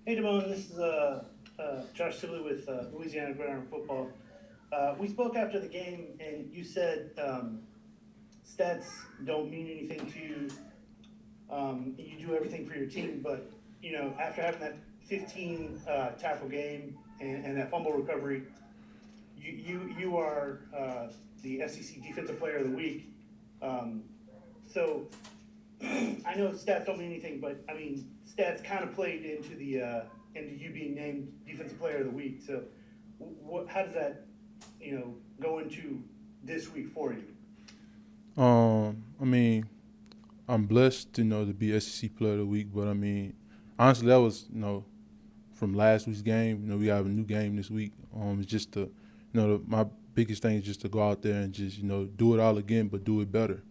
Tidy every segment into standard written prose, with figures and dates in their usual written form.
Hey, Damone, this is Josh Sibley with Louisiana Gridiron Football. We spoke after the game, and you said stats don't mean anything to you. You do everything for your team, but after having that 15 tackle game and that fumble recovery, you are the SEC Defensive Player of the Week. Um, so I know stats don't mean anything, but I mean stats kind of played into you being named defensive player of the week. So, how does that go into this week for you? I mean, I'm blessed, to be SEC Player of the Week, but I mean, honestly, that was, from last week's game. We have a new game this week. It's just my biggest thing is just to go out there and just, do it all again, but do it better.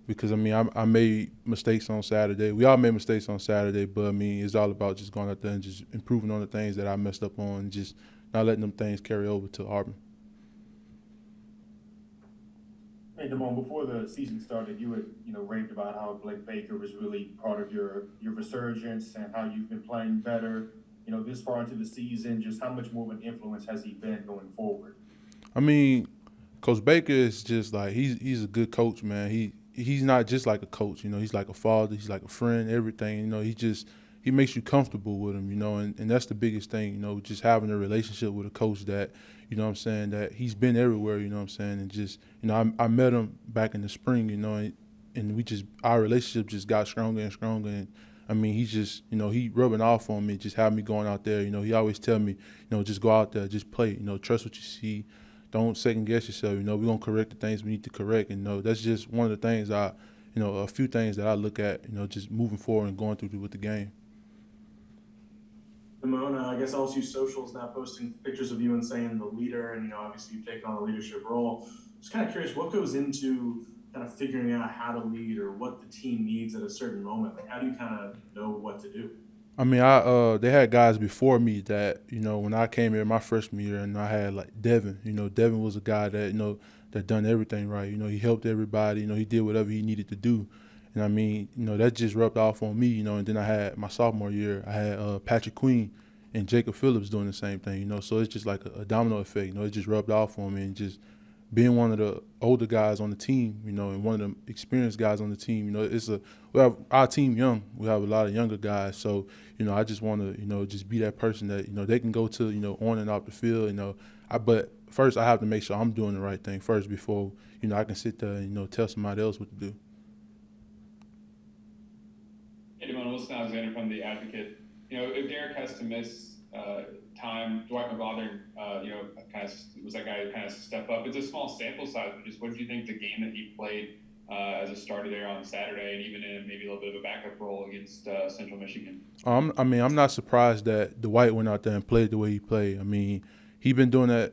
Because I mean, I made mistakes on Saturday. We all made mistakes on Saturday, but I mean, it's all about just going out there and just improving on the things that I messed up on, and just not letting them things carry over to Auburn. Hey, Damone, before the season started, you had, raved about how Blake Baker was really part of your resurgence and how you've been playing better, this far into the season. Just how much more of an influence has he been going forward? I mean, Coach Baker is just like he's a good coach, man. He's not just like a coach, he's like a father, he's like a friend, everything. He makes you comfortable with him, and that's the biggest thing, just having a relationship with a coach that, what I'm saying, that he's been everywhere, what I'm saying, and just, I met him back in the spring, and we just our relationship just got stronger and stronger, and I mean, he's just, he rubbing off on me, just having me going out there. He always tell me, just go out there, just play, trust what you see, don't second guess yourself. We're gonna correct the things we need to correct, and that's just one of the things a few things that I look at, just moving forward and going through with the game. Damone, I guess LSU Social is now posting pictures of you and saying the leader, and obviously you've taken on a leadership role. Just kind of curious, what goes into kind of figuring out how to lead or what the team needs at a certain moment? Like, how do you kind of know what to do? I mean, I they had guys before me that when I came here my freshman year, and I had like Devin. Devin was a guy that that done everything right. He helped everybody. He did whatever he needed to do, and I mean, that just rubbed off on me. And then I had my sophomore year, I had Patrick Queen and Jacob Phillips doing the same thing. So it's just like a domino effect. It just rubbed off on me, and just being one of the older guys on the team, and one of the experienced guys on the team, we have our team young. We have a lot of younger guys, so I just want to just be that person that they can go to on and off the field. But first I have to make sure I'm doing the right thing first before I can sit there and tell somebody else what to do. Hey, Damone, Wilson Alexander from The Advocate. If Derek has to miss time, Dwight McGlothern, kind of was that guy who kind of step up. It's a small sample size, but just what did you think the game that he played as a starter there on Saturday, and even in maybe a little bit of a backup role against Central Michigan? I mean, I'm not surprised that Dwight went out there and played the way he played. I mean, he been doing that,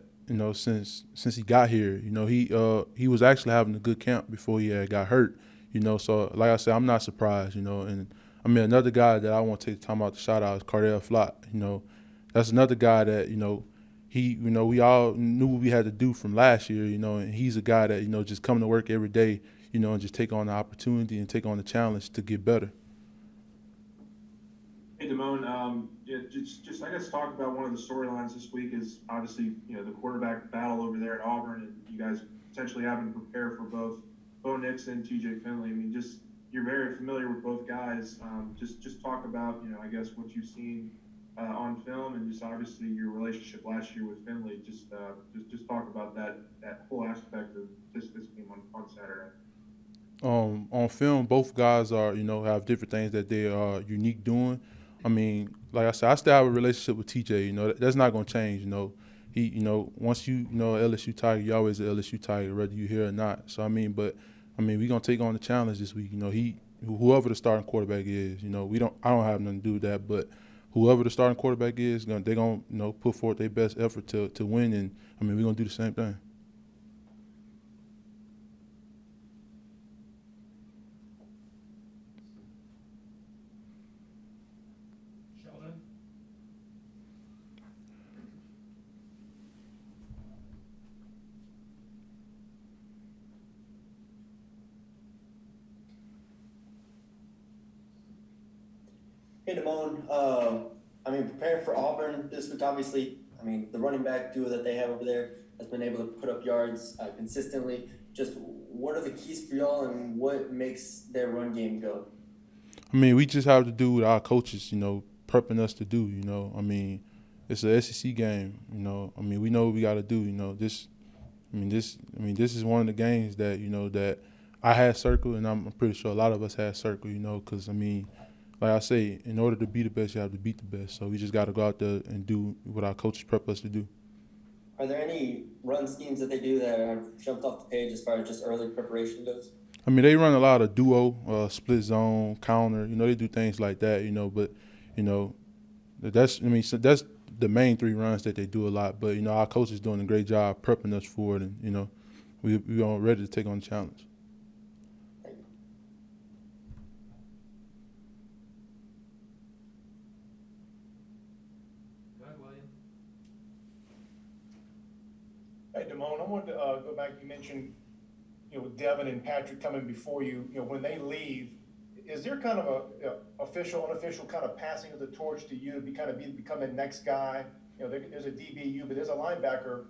since he got here. He was actually having a good camp before he got hurt. So like I said, I'm not surprised. And I mean, another guy that I want to take the time out to shout out is Cardell Flott. That's another guy that we all knew what we had to do from last year. And he's a guy that just coming to work every day, and just take on the opportunity and take on the challenge to get better. Hey, Damone, yeah, just I guess talk about one of the storylines this week is obviously the quarterback battle over there at Auburn, and you guys potentially having to prepare for both Bo Nix and TJ Finley. I mean, just you're very familiar with both guys. Just talk about I guess what you've seen on film, and just obviously your relationship last year with Finley. Just talk about that whole aspect of this game on Saturday. On film, both guys are have different things that they are unique doing. I mean, like I said, I still have a relationship with TJ. That's not gonna change. He once LSU Tiger, you always a LSU Tiger, whether you here or not. So I mean, we gonna take on the challenge this week. Whoever the starting quarterback is, I don't have nothing to do with that, but whoever the starting quarterback is, they're gonna put forth their best effort to win, and I mean, we're gonna do the same thing. Sheldon? Hey, Damone, I mean, preparing for Auburn this week, obviously, I mean, the running back duo that they have over there has been able to put up yards consistently. Just what are the keys for y'all, and what makes their run game go? I mean, we just have to do what our coaches, prepping us to do. I mean, it's a SEC game. I mean, we know what we got to do. This is one of the games that that I had circled, and I'm pretty sure a lot of us had circled. Because I mean, like I say, in order to be the best, you have to beat the best. So we just got to go out there and do what our coaches prep us to do. Are there any run schemes that they do that have jumped off the page as far as just early preparation goes? I mean, they run a lot of duo, split zone, counter. They do things like that. But that's the main three runs that they do a lot. But our coach is doing a great job prepping us for it, and we are ready to take on the challenge. Go ahead, William. Hey, Damone, I wanted to go back. You mentioned, Devin and Patrick coming before you. When they leave, is there kind of a official, unofficial kind of passing of the torch to you to become the next guy? There's a DBU, but there's a linebacker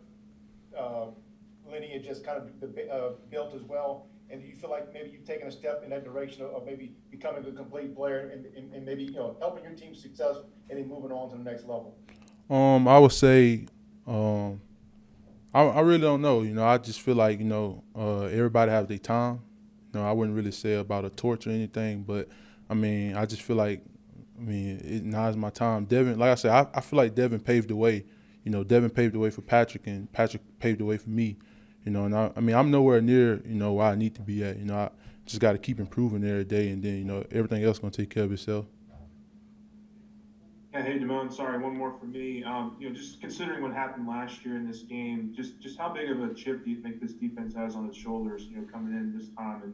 lineage just kind of built as well. And do you feel like maybe you've taken a step in that direction of maybe becoming a complete player and maybe helping your team's success and then moving on to the next level? I would say, I really don't know. I just feel like everybody have their time. I wouldn't really say about a torch or anything, but I mean, I just feel like, now is my time. Devin, like I said, I feel like Devin paved the way. Devin paved the way for Patrick, and Patrick paved the way for me. And I'm nowhere near, where I need to be at. I just got to keep improving every day, and then, everything else going to take care of itself. Yeah, hey, Damone, sorry, one more for me. Just considering what happened last year in this game, just how big of a chip do you think this defense has on its shoulders, coming in this time and,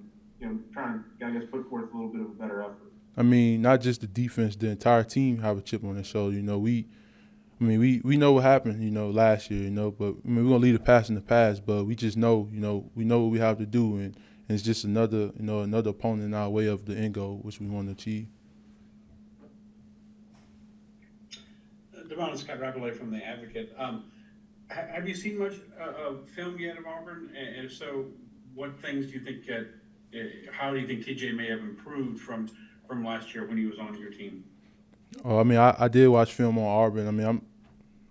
trying to, I guess, put forth a little bit of a better effort? I mean, not just the defense, the entire team have a chip on their shoulder. We know what happened, last year, but we're gonna leave the past in the past. But we just know, we know what we have to do, and it's just another opponent in our way of the end goal, which we want to achieve. Damone, Scott Rapolay from The Advocate. Have you seen much of film yet of Auburn? And if so, what things do you think, how do you think TJ may have improved from last year when he was on your team? Oh, I did watch film on Auburn.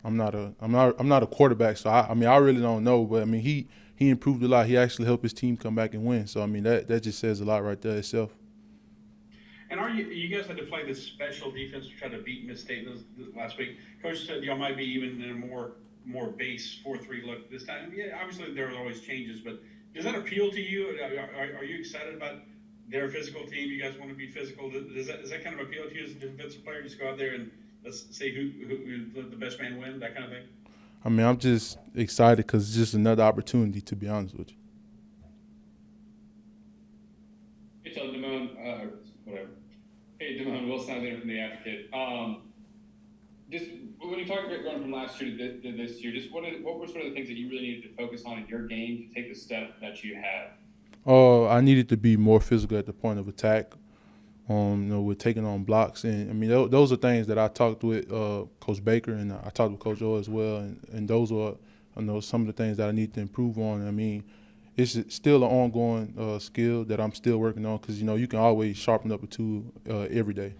I'm not a quarterback, so I really don't know. But he improved a lot. He actually helped his team come back and win. So that just says a lot right there itself. And you guys had to play this special defense to try to beat Miss State last week. Coach said y'all might be even in a more base 4-3 look this time. Yeah, obviously there are always changes, but does that appeal to you? Are you excited about their physical team? You guys want to be physical? Does that kind of appeal to you as a defensive player? Just go out there and let's see who the best man win, that kind of thing? I'm just excited because it's just another opportunity, to be honest with you. Hey, Damone, whatever. Hey, Damone, Will Snyder from The Advocate. Just when you talk about going from last year to this year, just what were sort of the things that you really needed to focus on in your game to take the step that you had? I needed to be more physical at the point of attack. With taking on blocks, and those are things that I talked with Coach Baker, and I talked with Coach O as well, and those are some of the things that I need to improve on. It's still an ongoing skill that I'm still working on because you can always sharpen up a tool every day.